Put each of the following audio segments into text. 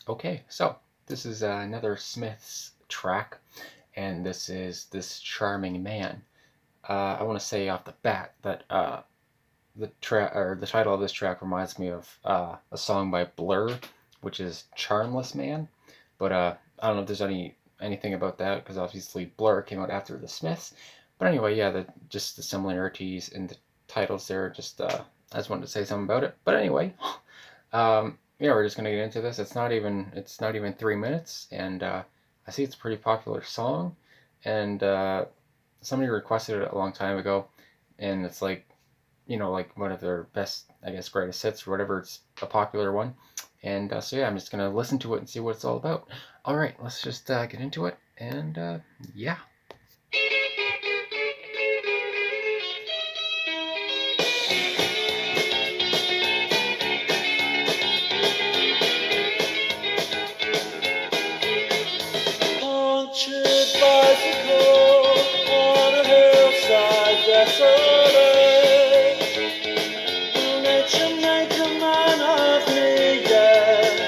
Okay, so this is another Smiths track, and this is This Charming Man. I want to say off the bat that the title of this track reminds me of a song by Blur, which is Charmless Man. But I don't know if there's anything about that because obviously Blur came out after the Smiths. But anyway, yeah, just the similarities in the titles there. Just I just wanted to say something about it. But anyway, yeah, we're just gonna get into this. It's not even 3 minutes, and I see it's a pretty popular song, and somebody requested it a long time ago, and it's like like one of their best, I guess, greatest hits or whatever. It's a popular one, and so yeah, I'm just gonna listen to it and see what it's all about. All right, let's just get into it, and yeah. Haunted bicycle on a hillside desolate. Will nature make a man of me yet?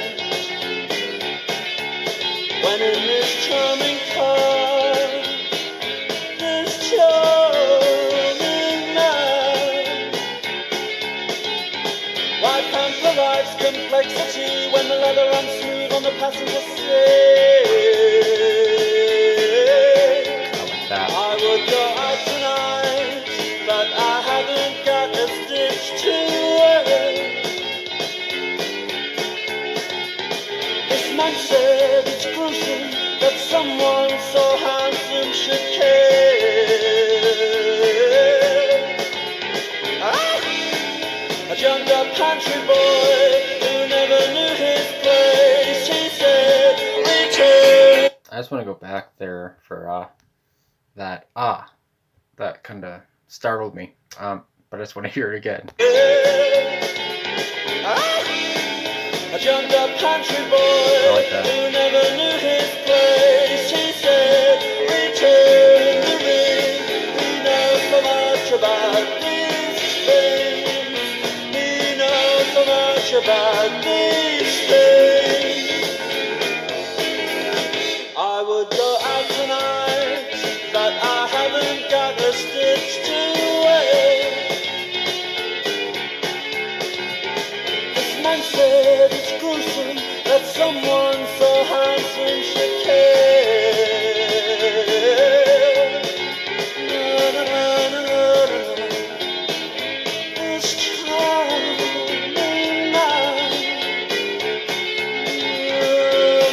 When in this charming car, this charming man, why pamper life's complexity when the leather runs smooth on the passenger seat? I would go out tonight, but I haven't got a stitch to wear. This man said it's gruesome that someone so handsome should care. A jumped up country boy who never knew his place, he said, return. I just want to go back there for that that kind of startled me. But I just want to hear it again. A jumped up country boy like who never knew his place, he said, return the ring. He knows so much about these things. He knows so much about these things. I would go out tonight, but I haven't got a stitch to wear. This man said it's gruesome that someone so handsome should care. Na, na, na, na, na, na. This charming man. Na,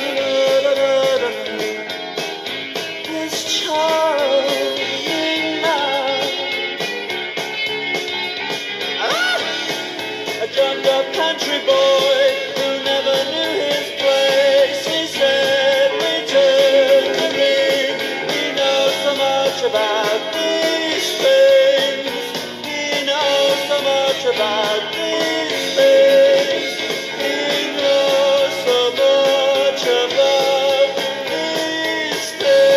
na, na, na, na, na. This charming man. A jumped up country boy who never knew his place. He said, return the ring. He knows so much about these things. He knows so much about these things. He knows so much about these things.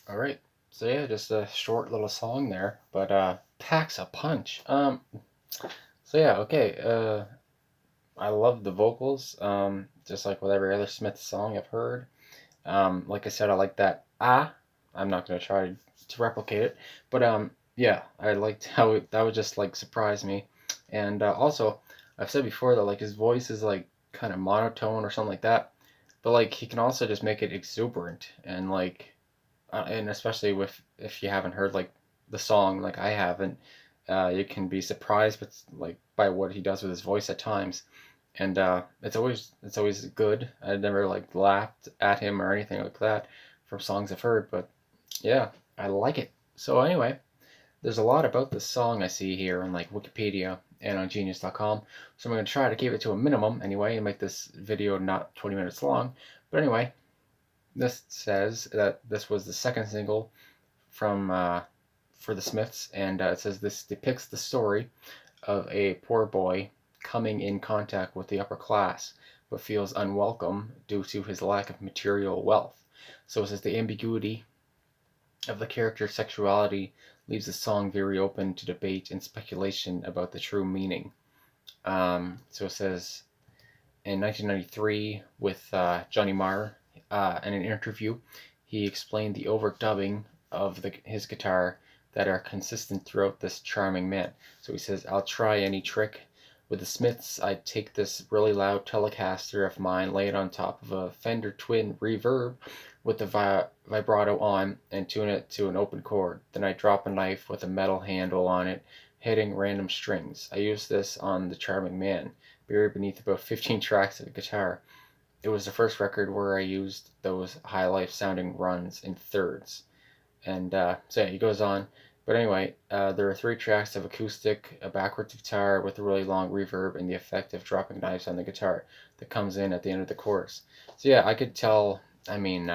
All right. So yeah, just a short little song there, but packs a punch. So yeah, okay. I love the vocals. Just like with every other Smith song I've heard. Like I said, I like that I'm not gonna try to replicate it, but yeah, I liked how that would just like surprise me, and also I've said before that like his voice is like kind of monotone or something like that, but like he can also just make it exuberant and like and especially with if you haven't heard like the song like I haven't, you can be surprised but like by what he does with his voice at times, and it's always good. I never like laughed at him or anything like that from songs I've heard, but yeah, I like it. So anyway, there's a lot about this song I see here on like Wikipedia and on Genius.com, so I'm gonna try to keep it to a minimum anyway and make this video not 20 minutes long. But anyway, this says that this was the second single from for the Smiths, and it says this depicts the story of a poor boy coming in contact with the upper class, but feels unwelcome due to his lack of material wealth. So it says the ambiguity of the character's sexuality leaves the song very open to debate and speculation about the true meaning. So it says in 1993 with Johnny Marr in an interview, he explained the overdubbing of his guitar that are consistent throughout this charming man. So he says, I'll try any trick. With the Smiths, I'd take this really loud Telecaster of mine, lay it on top of a Fender Twin reverb with the vibrato on, and tune it to an open chord. Then I'd drop a knife with a metal handle on it, hitting random strings. I used this on The Charming Man, buried beneath about 15 tracks of guitar. It was the first record where I used those high life sounding runs in thirds. And so yeah, he goes on. But anyway, there are 3 tracks of acoustic, a backwards guitar with a really long reverb, and the effect of dropping knives on the guitar that comes in at the end of the chorus. So yeah, I could tell. I mean,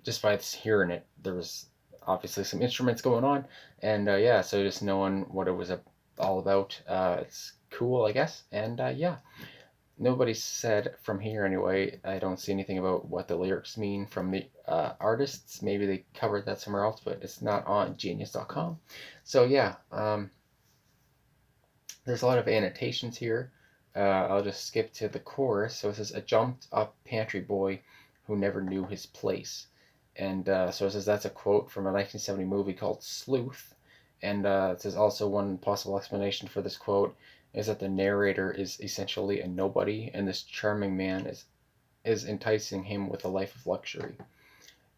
just by hearing it, there was obviously some instruments going on, and yeah, so just knowing what it was all about, it's cool, I guess. And yeah, nobody said from here anyway. I don't see anything about what the lyrics mean from the artists. Maybe they covered that somewhere else, but it's not on genius.com. So yeah, there's a lot of annotations here. I'll just skip to the chorus. So it says, a jumped up pantry boy who never knew his place. And so it says that's a quote from a 1970 movie called Sleuth. And it says also one possible explanation for this quote is that the narrator is essentially a nobody, and this charming man is enticing him with a life of luxury.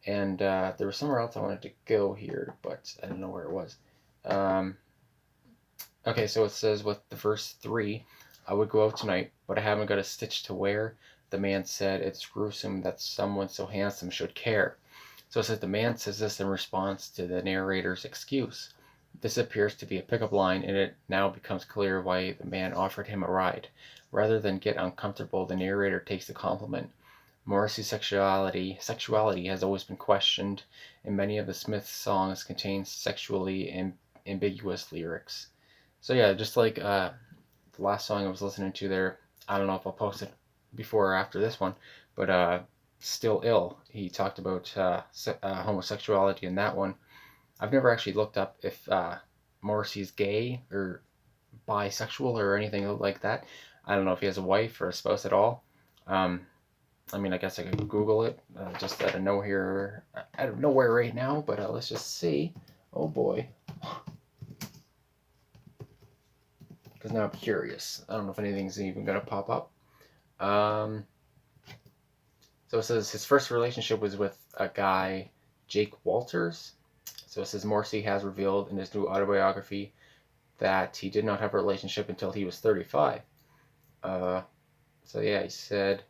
And there was somewhere else I wanted to go here, but I don't know where it was. Okay, so it says with the verse 3, I would go out tonight, but I haven't got a stitch to wear. The man said, it's gruesome that someone so handsome should care. So it says the man says this in response to the narrator's excuse. This appears to be a pickup line, and it now becomes clear why the man offered him a ride. Rather than get uncomfortable, the narrator takes the compliment. Morrissey's sexuality has always been questioned, and many of the Smiths songs contain sexually ambiguous lyrics. So yeah, just like the last song I was listening to there, I don't know if I'll post it before or after this one, but Still Ill, he talked about homosexuality in that one. I've never actually looked up if Morrissey's gay or bisexual or anything like that. I don't know if he has a wife or a spouse at all. Um, I mean, I guess I could Google it just out of nowhere, right now. But let's just see. Oh boy, because now I'm curious. I don't know if anything's even gonna pop up. Um, so it says his first relationship was with a guy, Jake Walters. So it says Morrissey has revealed in his new autobiography that he did not have a relationship until he was 35. Uh, so yeah, he said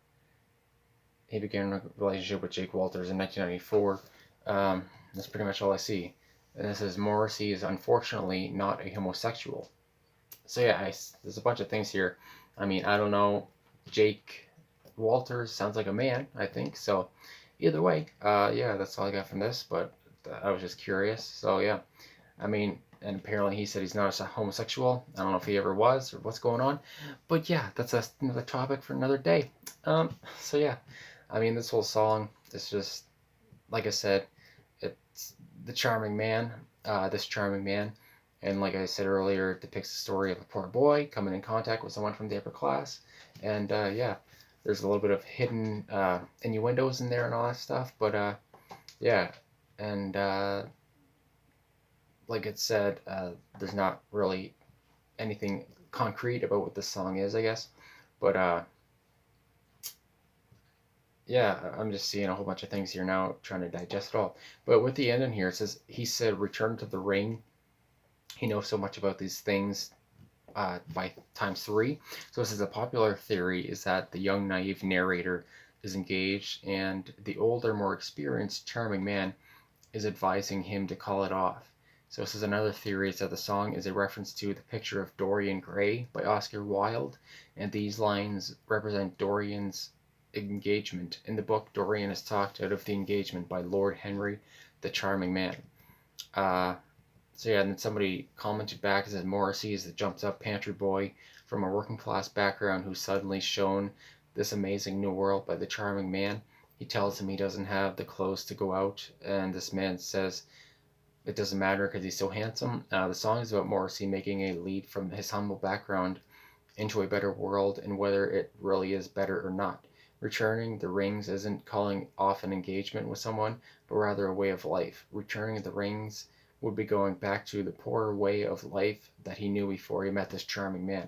he began a relationship with Jake Walters in 1994. That's pretty much all I see. And it says Morrissey is unfortunately not a homosexual. So yeah, there's a bunch of things here. I mean, I don't know. Jake Walters sounds like a man, I think. So either way, yeah, that's all I got from this. But I was just curious. So yeah, I mean, and apparently he said he's not a homosexual. I don't know if he ever was or what's going on. But yeah, that's another topic for another day. So yeah, I mean, this whole song is just, like I said, it's the charming man, this charming man. And like I said earlier, it depicts the story of a poor boy coming in contact with someone from the upper class. And yeah, there's a little bit of hidden innuendos in there and all that stuff. But yeah, and like it said, there's not really anything concrete about what this song is, I guess. But yeah, I'm just seeing a whole bunch of things here now, trying to digest it all. But with the end in here, it says, he said, return to the ring. He knows so much about these things by times 3. So this is a popular theory is that the young, naive narrator is engaged, and the older, more experienced, charming man is advising him to call it off. So this is another theory is that the song is a reference to The Picture of Dorian Gray by Oscar Wilde, and these lines represent Dorian's engagement. In the book, Dorian is talked out of the engagement by Lord Henry, the charming man. So yeah, and then somebody commented back and said Morrissey is the jumped up pantry boy from a working class background who's suddenly shown this amazing new world by the charming man. He tells him he doesn't have the clothes to go out, and this man says it doesn't matter because he's so handsome. The song is about Morrissey making a leap from his humble background into a better world, and whether it really is better or not. Returning the rings isn't calling off an engagement with someone, but rather a way of life. Returning the rings would be going back to the poorer way of life that he knew before he met this charming man.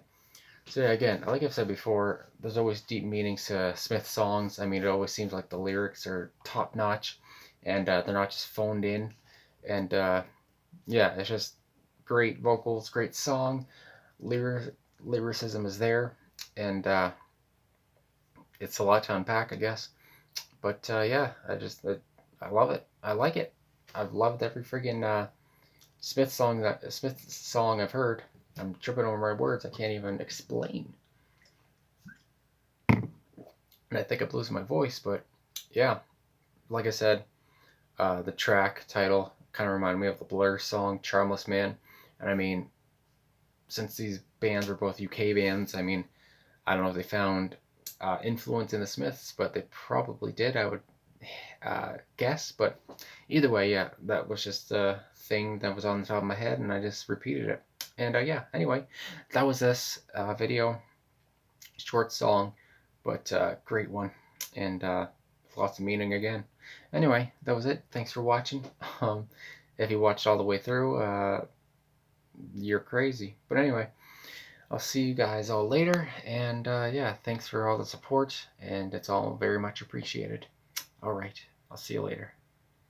So yeah, again, like I've said before, there's always deep meanings to Smith songs. I mean, it always seems like the lyrics are top notch, and they're not just phoned in. And yeah, it's just great vocals, great song. Lyric lyricism is there, and it's a lot to unpack, I guess. But yeah, I love it. I like it. I've loved every friggin' Smith song I've heard. I'm tripping over my words. I can't even explain, and I think I'm losing my voice. But yeah, like I said, the track title kind of reminded me of the Blur song "Charmless Man," and I mean, since these bands were both UK bands, I mean, I don't know if they found influence in the Smiths, but they probably did. I would guess. But either way, yeah, that was just a thing that was on the top of my head, and I just repeated it. And yeah, anyway, that was this video. Short song, but great one, and lots of meaning again. Anyway, that was it. Thanks for watching. If you watched all the way through, you're crazy. But anyway, I'll see you guys all later, and yeah, thanks for all the support, and it's all very much appreciated. All right, I'll see you later.